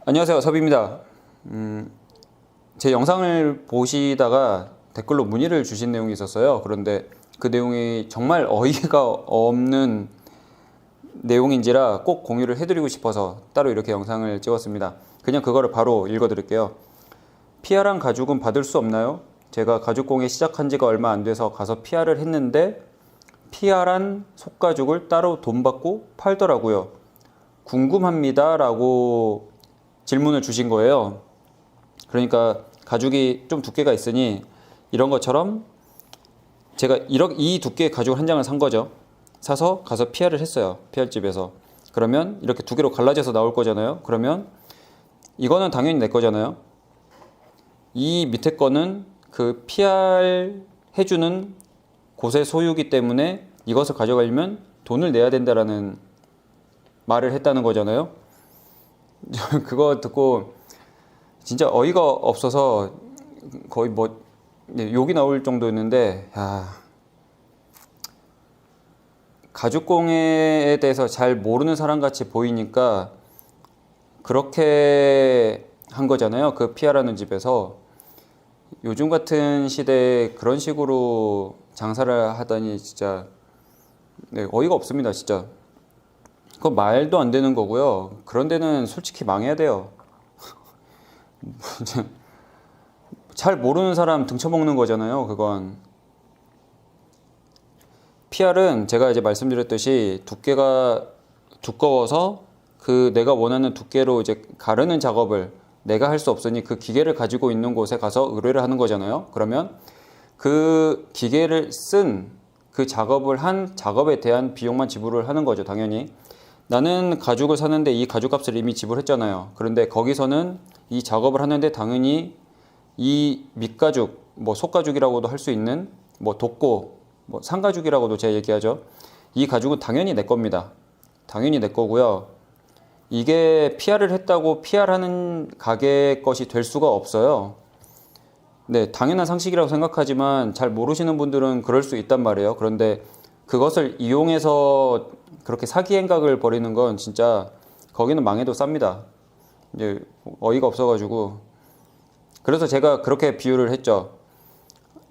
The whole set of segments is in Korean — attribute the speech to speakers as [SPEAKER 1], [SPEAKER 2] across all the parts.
[SPEAKER 1] 안녕하세요, 섭입니다. 제 영상을 보시다가 댓글로 문의를 주신 내용이 있었어요. 그런데 그 내용이 정말 어이가 없는 내용인지라 꼭 공유를 해드리고 싶어서 따로 이렇게 영상을 찍었습니다. 그냥 그거를 바로 읽어드릴게요. PR한 가죽은 받을 수 없나요? 제가 가죽공예 시작한 지가 얼마 안 돼서 가서 PR을 했는데 PR한 속가죽을 따로 돈 받고 팔더라고요. 궁금합니다 라고 질문을 주신 거예요. 그러니까 가죽이 좀 두께가 있으니 이런 것처럼 제가 이 두께의 가죽 한 장을 산 거죠. 사서 가서 PR을 했어요. PR집에서. 그러면 이렇게 두 개로 갈라져서 나올 거잖아요. 그러면 이거는 당연히 내 거잖아요. 이 밑에 거는 그 PR 해주는 곳의 소유기 때문에 이것을 가져가려면 돈을 내야 된다라는 말을 했다는 거잖아요. 그거 듣고 진짜 어이가 없어서 거의 뭐 욕이 나올 정도였는데, 가죽공예에 대해서 잘 모르는 사람 같이 보이니까 그렇게 한 거잖아요. 그 PR하는 집에서. 요즘 같은 시대에 그런 식으로 장사를 하다니 진짜 어이가 없습니다, 진짜. 그건 말도 안 되는 거고요. 그런 데는 솔직히 망해야 돼요. 잘 모르는 사람 등쳐먹는 거잖아요, 그건. PR은 제가 이제 말씀드렸듯이 두께가 두꺼워서 그 내가 원하는 두께로 이제 가르는 작업을 내가 할 수 없으니 그 기계를 가지고 있는 곳에 가서 의뢰를 하는 거잖아요. 그러면 그 기계를 쓴 그 작업을 한 작업에 대한 비용만 지불을 하는 거죠, 당연히. 나는 가죽을 사는데 이 가죽값을 이미 지불했잖아요. 그런데 거기서는 이 작업을 하는데 당연히 이 밑가죽, 뭐 속가죽이라고도 할 수 있는 뭐 독고, 뭐 상가죽이라고도 제가 얘기하죠. 이 가죽은 당연히 내 겁니다. 당연히 내 거고요. 이게 PR을 했다고 PR하는 가게 것이 될 수가 없어요. 네, 당연한 상식이라고 생각하지만 잘 모르시는 분들은 그럴 수 있단 말이에요. 그런데 그것을 이용해서 그렇게 사기 행각을 벌이는 건 진짜 거기는 망해도 쌉니다. 이제 어이가 없어가지고. 그래서 제가 그렇게 비유를 했죠.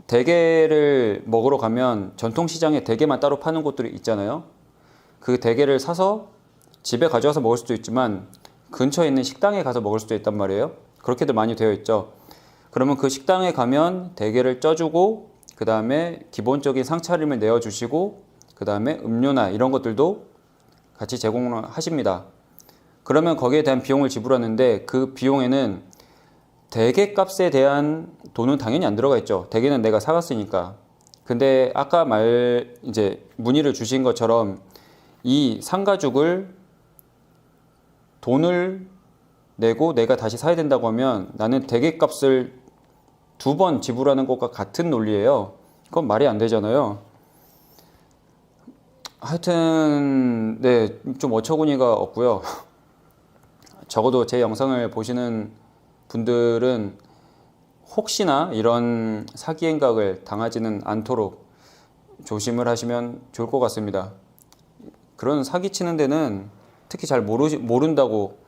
[SPEAKER 1] 대게를 먹으러 가면 전통시장에 대게만 따로 파는 곳들이 있잖아요. 그 대게를 사서 집에 가져와서 먹을 수도 있지만 근처에 있는 식당에 가서 먹을 수도 있단 말이에요. 그렇게들 많이 되어 있죠. 그러면 그 식당에 가면 대게를 쪄주고 그 다음에 기본적인 상차림을 내어주시고 그 다음에 음료나 이런 것들도 같이 제공을 하십니다. 그러면 거기에 대한 비용을 지불하는데 그 비용에는 대게 값에 대한 돈은 당연히 안 들어가 있죠. 대게는 내가 사갔으니까. 근데 아까 이제 문의를 주신 것처럼 이 상가죽을 돈을 내고 내가 다시 사야 된다고 하면 나는 대게 값을 2번 지불하는 것과 같은 논리예요. 그건 말이 안 되잖아요. 하여튼 네, 좀 어처구니가 없고요. 적어도 제 영상을 보시는 분들은 혹시나 이런 사기 행각을 당하지는 않도록 조심을 하시면 좋을 것 같습니다. 그런 사기치는 데는 특히 잘 모른다고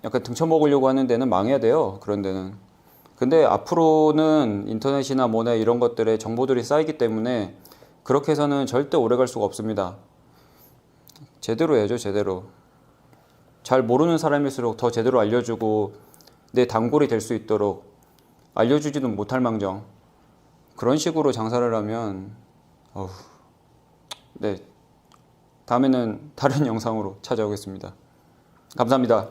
[SPEAKER 1] 약간 등쳐먹으려고 하는 데는 망해야 돼요. 그런 데는. 근데 앞으로는 인터넷이나 뭐나 이런 것들에 정보들이 쌓이기 때문에 그렇게 해서는 절대 오래 갈 수가 없습니다. 제대로 해야죠, 제대로. 잘 모르는 사람일수록 더 제대로 알려주고 내 단골이 될 수 있도록 알려주지도 못할 망정 그런 식으로 장사를 하면 네, 다음에는 다른 영상으로 찾아오겠습니다. 감사합니다.